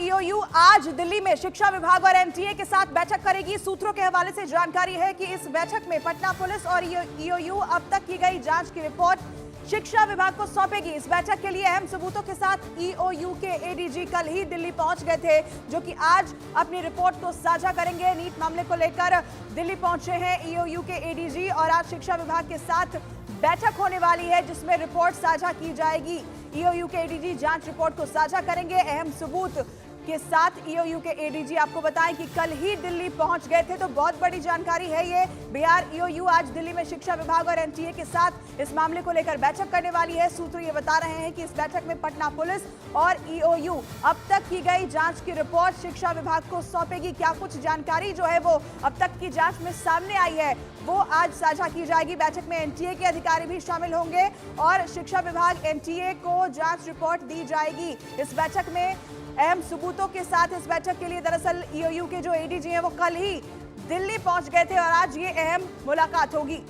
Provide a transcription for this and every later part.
EOU आज दिल्ली में शिक्षा विभाग और एनटीए के साथ बैठक करेगी। सूत्रों के हवाले से जानकारी है कि इस बैठक में पटना पुलिस और ईओयू अब तक की गई जांच की रिपोर्ट शिक्षा विभाग को सौंपेगी। इस बैठक के लिए अहम सबूतों के साथ ईओयू के एडीजी कल ही दिल्ली पहुंच गए थे, जो कि आज अपनी रिपोर्ट को साझा करेंगे। नीट मामले को लेकर दिल्ली पहुंचे हैं ईओयू के एडीजी और आज शिक्षा विभाग के साथ बैठक होने वाली है, जिसमें रिपोर्ट साझा की जाएगी। ईओयू के एडीजी जांच रिपोर्ट को साझा करेंगे अहम सबूत के साथ। ईओयू के एडीजी आपको बताएं कि कल ही दिल्ली पहुंच गए थे, तो बहुत बड़ी जानकारी है ये। बिहार ईओयू आज दिल्ली में शिक्षा विभाग और एनटीए के साथ इस मामले को लेकर बैठक करने वाली है। सूत्र ये बता रहे हैं कि इस बैठक में पटना पुलिस और ईओयू अब तक की गई जांच की रिपोर्ट शिक्षा विभाग को सौंपेगी। क्या कुछ जानकारी जो है वो अब तक की जांच में सामने आई है, वो आज साझा की जाएगी। बैठक में एनटीए के अधिकारी भी शामिल होंगे और शिक्षा विभाग एनटीए को जांच रिपोर्ट दी जाएगी। इस बैठक में अहम सबूतों के साथ इस बैठक के लिए दरअसल ईओयू के जो एडीजी हैं वो कल ही दिल्ली पहुंच गए थे और आज ये अहम मुलाकात होगी।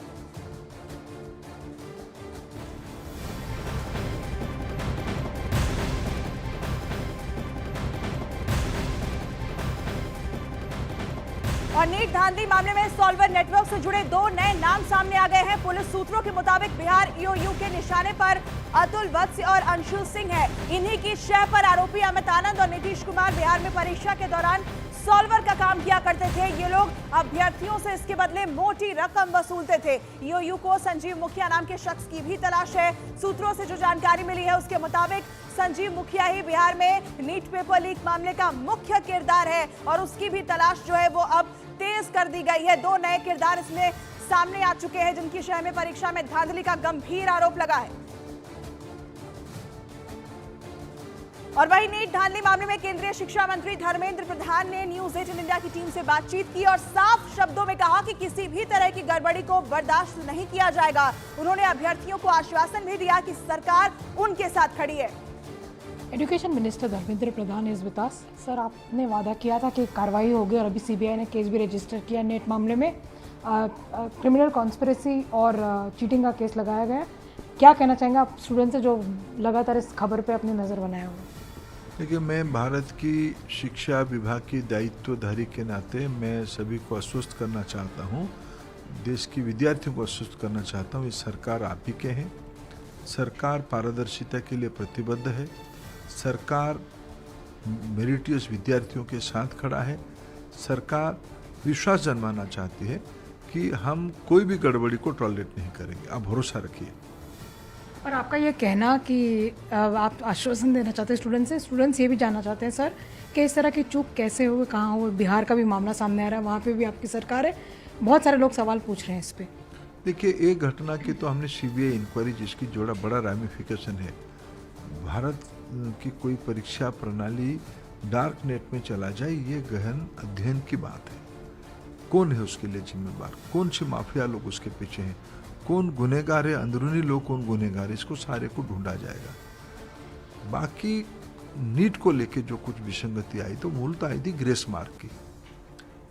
और नीट धांधली मामले में सॉल्वर नेटवर्क से जुड़े 2 नए नाम सामने आ गए हैं। पुलिस सूत्रों के मुताबिक बिहार ईओयू के निशाने पर अतुल वत्स और अंशुल सिंह है। इन्हीं की शय पर आरोपी अमित आनंद और नीतीश कुमार बिहार में परीक्षा के दौरान सॉल्वर का काम किया करते थे। ये लोग अभ्यर्थियों से इसके बदले मोटी रकम वसूलते थे। ईओयू को संजीव मुखिया नाम के शख्स की भी तलाश है। सूत्रों से जो जानकारी मिली है उसके मुताबिक संजीव मुखिया ही बिहार में नीट पेपर लीक मामले का मुख्य किरदार है और उसकी भी तलाश जो है वो अब तेज कर दी गई है। 2 नए किरदार इसमें सामने आ चुके हैं, जिनकी शय में परीक्षा में धांधली का गंभीर आरोप लगा है। और वहीं नीट धांधली मामले में केंद्रीय शिक्षा मंत्री धर्मेंद्र प्रधान ने न्यूज 18 इंडिया की टीम से बातचीत की और साफ शब्दों में कहा कि किसी भी तरह की गड़बड़ी को बर्दाश्त नहीं किया जाएगा। उन्होंने अभ्यर्थियों को आश्वासन भी दिया कि सरकार उनके साथ खड़ी है। Education minister Dharmendra Pradhan is with us. Sir, आपने वादा किया था कि कार्रवाई होगी और अभी सीबीआई ने केस भी रजिस्टर किया नेट मामले में। क्रिमिनल कॉन्स्पिरेसी और चीटिंग का केस लगाया गया। क्या कहना चाहेंगे आप स्टूडेंट से जो लगातार इस खबर पे अपनी नज़र बनाए हुए? देखिए, मैं भारत की शिक्षा विभाग की दायित्वधारी के नाते मैं सभी को आश्वस्त करना चाहता हूँ, देश की विद्यार्थियों को आश्वस्त करना चाहता हूँ, इस सरकार आप ही के हैं। सरकार पारदर्शिता के लिए प्रतिबद्ध है। सरकार मेरिटियस विद्यार्थियों के साथ खड़ा है। सरकार विश्वास जन्माना चाहती है कि हम कोई भी गड़बड़ी को टॉलरेट नहीं करेंगे। आप भरोसा रखिए। और आपका ये कहना कि आप आश्वासन देना चाहते हैं स्टूडेंट्स ये भी जानना चाहते हैं सर कि इस तरह की चूक कैसे हुई, कहाँ हुई? बिहार का भी मामला सामने आ रहा है, वहाँ पे भी आपकी सरकार है। बहुत सारे लोग सवाल पूछ रहे हैं इस पर। देखिए, एक घटना की तो हमने सीबीआई इंक्वायरी जिसकी जोड़ा बड़ा रामिफिकेशन है। भारत की कोई परीक्षा प्रणाली डार्क नेट में चला जाए, ये गहन अध्ययन की बात है। कौन है उसके लिए जिम्मेदार, कौन से माफिया लोग उसके पीछे हैं, कौन गुनहगार है, अंदरूनी लोग कौन गुनहगार है, इसको सारे को ढूंढा जाएगा। बाकी नीट को लेके जो कुछ विसंगति आई तो मूलतः आई थी ग्रेस मार्क की।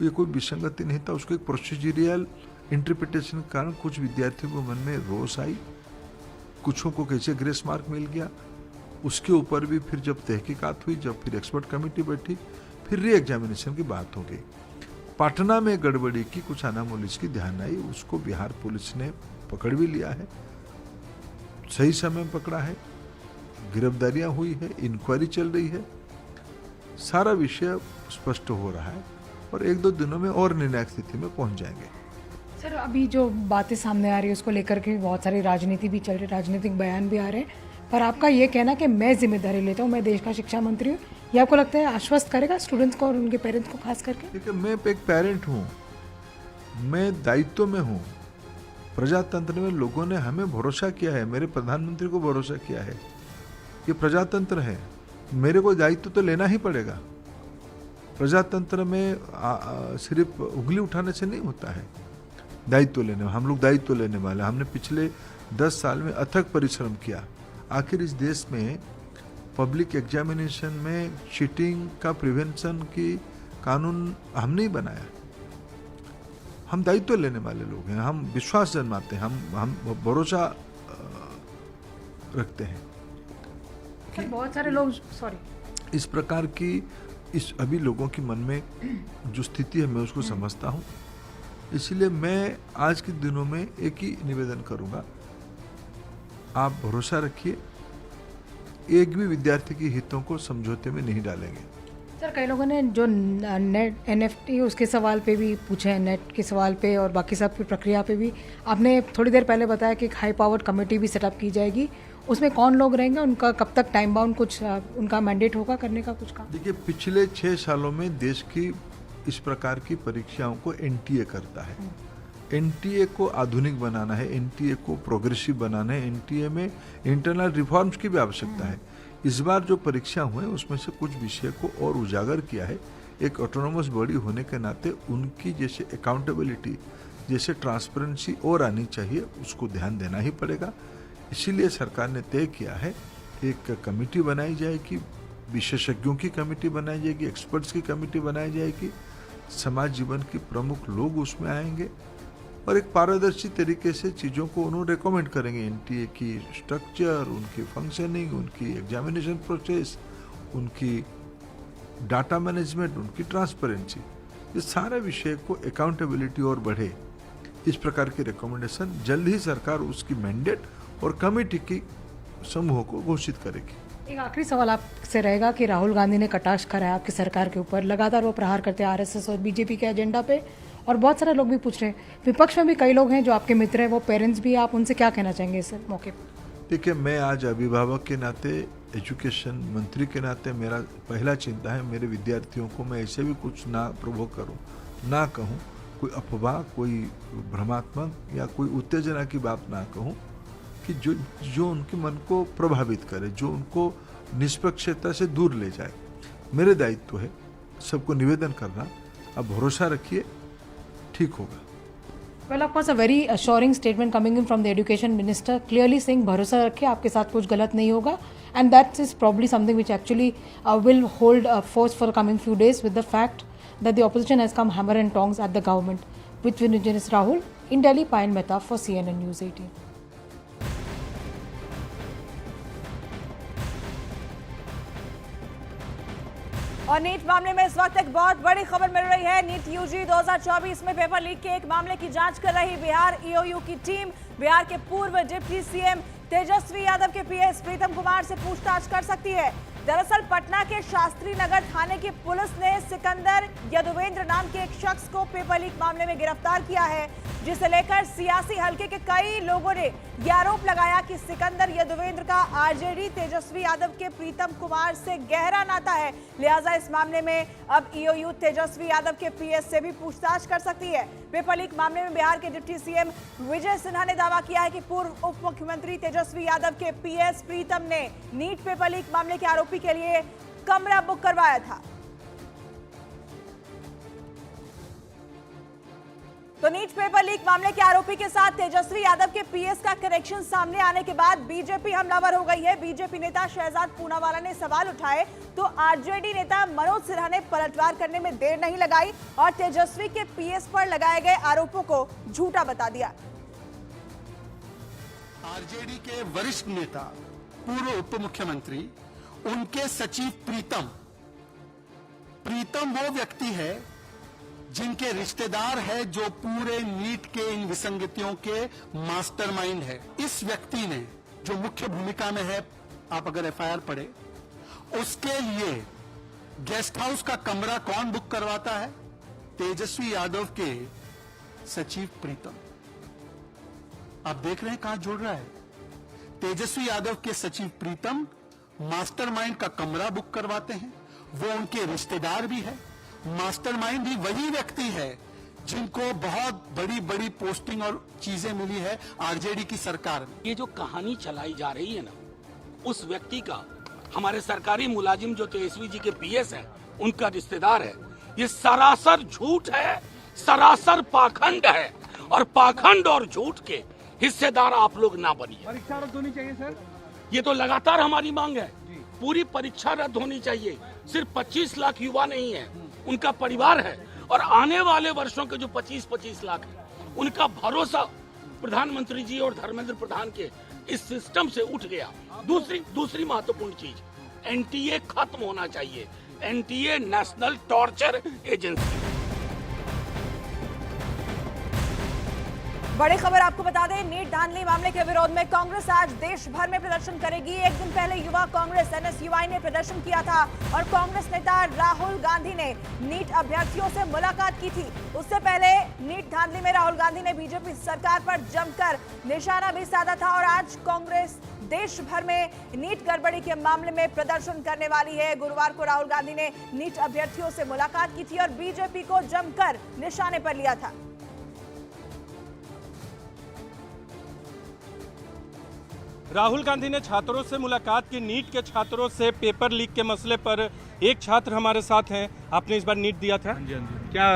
ये कोई विसंगति नहीं था, उसको एक प्रोसीजरियल इंटरप्रिटेशन के कारण कुछ विद्यार्थियों को मन में रोष आई, कुछों को कैसे ग्रेस मार्क मिल गया। उसके ऊपर भी फिर जब तहकीकात हुई, जब फिर एक्सपर्ट कमेटी बैठी, फिर री एग्जामिनेशन की बात हो गई। पटना में गड़बड़ी की कुछ अनामोली की ध्यान आई, उसको बिहार पुलिस ने पकड़ भी लिया है, सही समय पकड़ा है, गिरफ्तारियां हुई है, इंक्वायरी चल रही है, सारा विषय स्पष्ट हो रहा है और 1-2 दिनों में और निर्णायक स्थिति में पहुंच जाएंगे। सर, अभी जो बातें सामने आ रही है उसको लेकर के बहुत सारी राजनीति भी चल रही है, राजनीतिक बयान भी आ रहे हैं, पर आपका ये कहना कि मैं जिम्मेदारी लेता हूँ, मैं देश का शिक्षा मंत्री हूँ, ये आपको लगता है आश्वस्त करेगा स्टूडेंट्स को और उनके पेरेंट्स को खास करके? देखिए, मैं एक पेरेंट हूँ, मैं दायित्व में हूँ। प्रजातंत्र में लोगों ने हमें भरोसा किया है, मेरे प्रधानमंत्री को भरोसा किया है। ये प्रजातंत्र है, मेरे को दायित्व तो लेना ही पड़ेगा। प्रजातंत्र में सिर्फ उंगली उठाने से नहीं होता है, दायित्व लेने, हम लोग दायित्व लेने वाले। हमने पिछले 10 साल में अथक परिश्रम किया। आखिर इस देश में पब्लिक एग्जामिनेशन में चीटिंग का प्रिवेंशन की कानून हम नहीं बनाया। हम दायित्व लेने वाले लोग हैं, हम विश्वास जन्माते हैं, हम भरोसा रखते हैं कि बहुत सारे लोग इस प्रकार की इस अभी लोगों के मन में जो स्थिति है मैं उसको समझता हूँ। इसलिए मैं आज के दिनों में एक ही निवेदन करूँगा, आप भरोसा रखिए, एक भी विद्यार्थी के हितों को समझौते में नहीं डालेंगे। सर कई लोगों ने जो नेट NFT उसके सवाल पे भी पूछे हैं, नेट के सवाल पे और बाकी सब की प्रक्रिया पे भी आपने थोड़ी देर पहले बताया कि एक हाई पावर्ड कमेटी भी सेटअप की जाएगी, उसमें कौन लोग रहेंगे, उनका कब तक टाइम बाउंड कुछ उनका मैंडेट होगा करने का कुछ काम? देखिए, पिछले 6 सालों में देश की इस प्रकार की परीक्षाओं को NTA करता है। NTA को आधुनिक बनाना है, NTA को प्रोग्रेसिव बनाना है, NTA में इंटरनल रिफॉर्म्स की भी आवश्यकता है। इस बार जो परीक्षा हुए उसमें से कुछ विषय को और उजागर किया है। एक ऑटोनोमस बॉडी होने के नाते उनकी जैसे अकाउंटेबिलिटी, जैसे ट्रांसपेरेंसी और आनी चाहिए, उसको ध्यान देना ही पड़ेगा। इसीलिए सरकार ने तय किया है एक कमेटी बनाई जाएगी, विशेषज्ञों की कमेटी बनाई जाएगी, एक्सपर्ट्स की कमेटी बनाई जाएगी, समाज जीवन के प्रमुख लोग उसमें आएंगे और एक पारदर्शी तरीके से चीज़ों को उन्होंने रिकमेंड करेंगे। NTA की स्ट्रक्चर, उनकी फंक्शनिंग, उनकी एग्जामिनेशन प्रोसेस, उनकी डाटा मैनेजमेंट, उनकी ट्रांसपेरेंसी, ये सारे विषय को अकाउंटेबिलिटी और बढ़े, इस प्रकार की रिकमेंडेशन जल्द ही सरकार उसकी मैंडेट और कमेटी की समूह को घोषित करेगी। एक आखिरी सवाल आपसे रहेगा कि राहुल गांधी ने कटाक्ष करा है आपकी सरकार के ऊपर, लगातार वो प्रहार करते हैं RSS और BJP के एजेंडा पे, और बहुत सारे लोग भी पूछ रहे हैं, विपक्ष में भी कई लोग हैं जो आपके मित्र हैं, वो पेरेंट्स भी, आप उनसे क्या कहना चाहेंगे इस मौके पर? देखिए, मैं आज अभिभावक के नाते, एजुकेशन मंत्री के नाते, मेरा पहला चिंता है मेरे विद्यार्थियों को मैं ऐसे भी कुछ ना प्रोवोक करूं, ना कहूं, कोई अफवाह, कोई भ्रमात्मक या कोई उत्तेजना की बात ना कहूं कि जो उनके मन को प्रभावित करे, जो उनको निष्पक्षता से दूर ले जाए। मेरे दायित्व है सबको निवेदन करना, आप भरोसा रखिए, ठीक होगा। Well, of course, a very assuring statement coming in from the education minister, clearly saying भरोसा रखिए, आपके साथ कुछ गलत नहीं होगा, and that is probably something which actually will hold force for the coming few days with the fact that the opposition has come hammer and tongs at the government. With Vinay Rahul in Delhi, Payan Mehta for CNN News 18. और NEET मामले में इस वक्त एक बहुत बड़ी खबर मिल रही है। नीट UG 2024 में पेपर लीक के एक मामले की जांच कर रही बिहार EOU की टीम बिहार के पूर्व डिप्टी CM तेजस्वी यादव के PS प्रीतम कुमार से पूछताछ कर सकती है। दरअसल पटना के शास्त्री नगर थाने की पुलिस ने सिकंदर यदुवेंद्र नाम के एक शख्स को पेपर लीक मामले में गिरफ्तार किया है, जिसे लेकर सियासी हलके के कई लोगों ने यह आरोप लगाया कि सिकंदर यदुवेंद्र का RJD तेजस्वी यादव के प्रीतम कुमार से गहरा नाता है। लिहाजा इस मामले में अब EOU तेजस्वी यादव के PS से भी पूछताछ कर सकती है। पेपर लीक मामले में बिहार के डिप्टी CM विजय सिन्हा ने दावा किया है कि पूर्व उप मुख्यमंत्री तेजस्वी यादव के PS प्रीतम ने नीट पेपर लीक मामले के आरोपी के लिए कमरा बुक करवाया था। तो नीट पेपर लीक मामले के आरोपी के साथ तेजस्वी यादव के PS का कनेक्शन सामने आने के बाद बीजेपी हमलावर हो गई है। बीजेपी नेता शहजाद पूनावाला ने सवाल उठाए तो RJD नेता मनोज सिन्हा ने पलटवार करने में देर नहीं लगाई और तेजस्वी के PS पर लगाए गए आरोपों को झूठा बता दिया। RJD के वरिष्ठ नेता, पूर्व उप मुख्यमंत्री, उनके सचिव प्रीतम वो व्यक्ति है जिनके रिश्तेदार है, जो पूरे नीट के इन विसंगतियों के मास्टरमाइंड है। इस व्यक्ति ने, जो मुख्य भूमिका में है, आप अगर FIR पढ़े, उसके लिए गेस्ट हाउस का कमरा कौन बुक करवाता है? तेजस्वी यादव के सचिव प्रीतम। आप देख रहे हैं कहां जुड़ रहा है। तेजस्वी यादव के सचिव प्रीतम मास्टरमाइंड का कमरा बुक करवाते हैं, वो उनके रिश्तेदार भी है। मास्टरमाइंड भी वही व्यक्ति है जिनको बहुत बड़ी बड़ी पोस्टिंग और चीजें मिली है RJD की सरकार में। ये जो कहानी चलाई जा रही है ना, उस व्यक्ति का, हमारे सरकारी मुलाजिम जो तेजस्वी जी के PS है, उनका रिश्तेदार है, ये सरासर झूठ है, सरासर पाखंड है। और पाखंड और झूठ के हिस्सेदार आप लोग ना बनिए। परीक्षा रद्द होनी चाहिए सर। ये तो लगातार हमारी मांग है, पूरी परीक्षा रद्द होनी चाहिए। सिर्फ 25 लाख युवा नहीं है, उनका परिवार है, और आने वाले वर्षों के जो 25-25 लाख है, उनका भरोसा प्रधानमंत्री जी और धर्मेंद्र प्रधान के इस सिस्टम से उठ गया। दूसरी महत्वपूर्ण चीज, NTA खत्म होना चाहिए। NTA national torture agency. बड़ी खबर आपको बता दें, नीट धांधली मामले के विरोध में कांग्रेस आज देश भर में प्रदर्शन करेगी। एक दिन पहले युवा कांग्रेस एनएसयूआई ने प्रदर्शन किया था और कांग्रेस नेता राहुल गांधी ने नीट अभ्यर्थियों से मुलाकात की थी। उससे पहले नीट धांधली में राहुल गांधी ने बीजेपी सरकार पर जमकर निशाना भी साधा था और आज कांग्रेस देश भर में नीट गड़बड़ी के मामले में प्रदर्शन करने वाली है। गुरुवार को राहुल गांधी ने नीट अभ्यर्थियों से मुलाकात की थी और बीजेपी को जमकर निशाने पर लिया था। राहुल गांधी ने छात्रों से मुलाकात की, नीट के छात्रों से पेपर लीक के मसले पर। एक छात्र हमारे साथ हैं, आपने इस बार नीट दिया था? हाँ जी, हाँ जी। क्या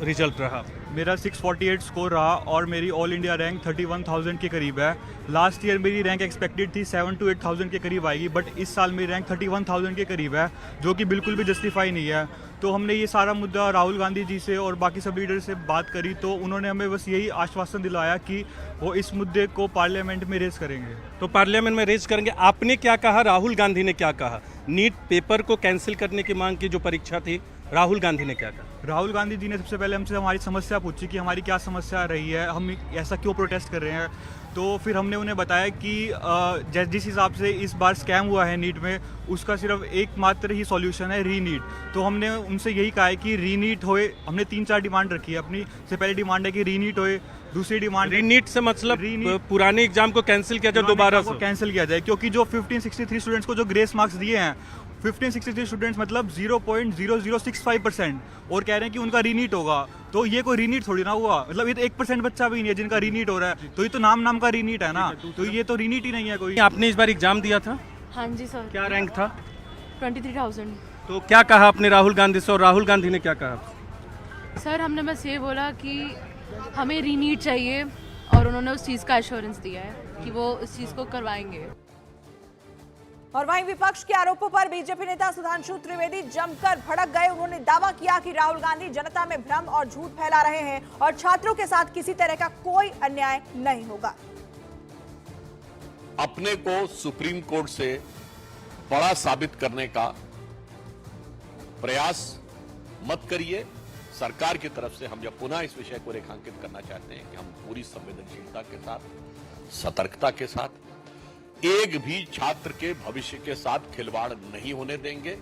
रिजल्ट रहा? मेरा 648 स्कोर रहा और मेरी ऑल इंडिया रैंक 31,000 के करीब है। लास्ट ईयर मेरी रैंक एक्सपेक्टेड थी 7 to 8,000 के करीब आएगी, बट इस साल मेरी रैंक 31,000 के करीब है, जो कि बिल्कुल भी जस्टिफाई नहीं है। तो हमने ये सारा मुद्दा राहुल गांधी जी से और बाकी सब लीडर से बात करी, तो उन्होंने हमें बस यही आश्वासन दिलाया कि वो इस मुद्दे को पार्लियामेंट में रेज करेंगे। तो पार्लियामेंट में रेज करेंगे। आपने क्या कहा, राहुल गांधी ने क्या कहा? नीट पेपर को कैंसिल करने की मांग की जो परीक्षा थी, राहुल गांधी ने क्या कहा? राहुल गांधी जी ने सबसे पहले हमसे हमारी समस्या पूछी कि हमारी क्या समस्या रही है, हम ऐसा क्यों प्रोटेस्ट कर रहे हैं। तो फिर हमने उन्हें बताया कि जिस हिसाब से इस बार स्कैम हुआ है नीट में, उसका सिर्फ एकमात्र ही सॉल्यूशन है रीनीट। तो हमने उनसे यही कहा है कि रीनीट होए। हमने 3-4 डिमांड रखी है अपनी। से पहली डिमांड है कि रीनीट होए, दूसरी डिमांड रीनीट से मतलब पुराने एग्जाम को कैंसिल किया जाए, दोबारा से कैंसिल किया जाए, क्योंकि जो 1563 स्टूडेंट्स को जो ग्रेस मार्क्स दिए हैं, 1563 स्टूडेंट्स मतलब 0.0065%, और कह रहे हैं कि उनका रीनीट होगा। तो ये कोई रीनीट थोड़ी ना हुआ, मतलब ये तो 1% बच्चा भी नहीं है जिनका रीनीट हो रहा है, तो ये तो नाम का रीनीट है ना, तो ये तो रीनीट ही नहीं है कोई। आपने इस बार एग्जाम दिया था? हाँ जी सर। क्या रैंक था? 23,000। तो क्या कहा आपने राहुल गांधी से, और राहुल गांधी ने क्या कहा? सर हमने बस ये बोला कि हमें रीनीट चाहिए और उन्होंने उस चीज़ का एश्योरेंस दिया है कि वो इस चीज़ को करवाएंगे। और वहीं विपक्ष के आरोपों पर बीजेपी नेता सुधांशु त्रिवेदी जमकर भड़क गए। उन्होंने दावा किया कि राहुल गांधी जनता में भ्रम और झूठ फैला रहे हैं और छात्रों के साथ किसी तरह का कोई अन्याय नहीं होगा। अपने को सुप्रीम कोर्ट से बड़ा साबित करने का प्रयास मत करिए। सरकार की तरफ से हम जब पुनः इस विषय को रेखांकित करना चाहते हैं कि हम पूरी संवेदनशीलता के साथ, सतर्कता के साथ, एक भी छात्र के भविष्य के साथ खिलवाड़ नहीं होने देंगे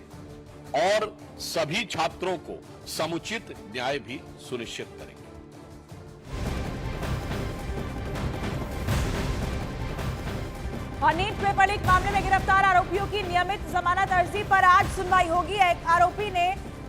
और सभी छात्रों को समुचित न्याय भी सुनिश्चित करेंगे। और नीट पेपर लीक मामले में गिरफ्तार आरोपियों की नियमित जमानत अर्जी पर आज सुनवाई होगी। एक आरोपी ने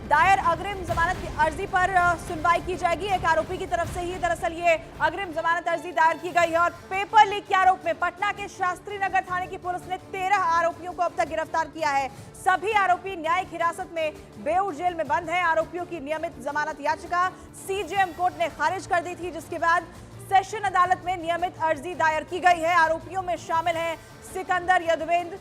दायर अग्रिम जमानत की अर्जी पर सुनवाई की जाएगी। एक आरोपी की तरफ से ही दरअसल ये अग्रिम जमानत अर्जी दायर की गई है। और पेपर लीक के आरोप में पटना के शास्त्री नगर थाने की पुलिस ने 13 आरोपियों को अब तक गिरफ्तार किया है। सभी आरोपी न्यायिक हिरासत में बेऊर जेल में बंद हैं। आरोपियों की नियमित जमानत याचिका सीजेएम कोर्ट ने खारिज कर दी थी, जिसके बाद सेशन अदालत में नियमित अर्जी दायर की गई है। आरोपियों में शामिल हैं सिकंदर यदुवेंद्र,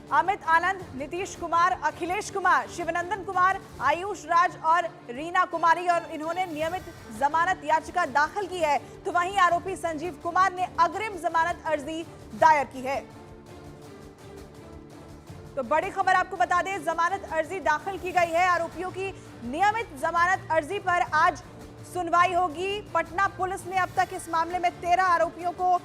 अमित आनंद, नीतीश कुमार, अखिलेश कुमार, शिवनंदन कुमार, आयुष राज और रीना कुमारी, और इन्होंने नियमित जमानत याचिका दाखिल की है। तो वहीं आरोपी संजीव कुमार ने अग्रिम जमानत अर्जी दायर की है। तो बड़ी खबर आपको बता दें, जमानत अर्जी दाखिल की गई है। आरोपियों की नियमित जमानत अर्जी पर आज सुनवाई होगी। पटना पुलिस ने अब तक इस मामले में 13 आरोपियों को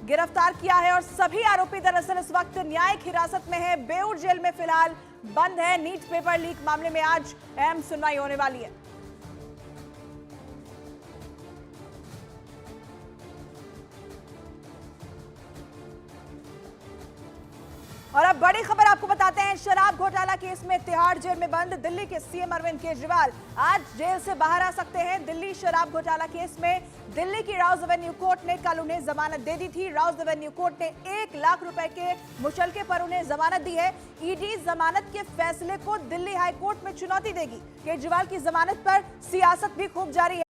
गिरफ्तार किया है और सभी आरोपी दरअसल इस वक्त न्यायिक हिरासत में है, बेऊर जेल में फिलहाल बंद है। नीट पेपर लीक मामले में आज अहम सुनवाई होने वाली है। और अब बड़ी खबर आपको बताते हैं, शराब घोटाला केस में तिहाड़ जेल में बंद दिल्ली के सीएम अरविंद केजरीवाल आज जेल से बाहर आ सकते हैं। दिल्ली शराब घोटाला केस में दिल्ली की राउज एवेन्यू कोर्ट ने कल उन्हें जमानत दे दी थी। राउज एवेन्यू कोर्ट ने 1 लाख रुपए के मुचलके पर उन्हें जमानत दी है। ईडी जमानत के फैसले को दिल्ली हाई कोर्ट में चुनौती देगी। केजरीवाल की जमानत पर सियासत भी खूब जारी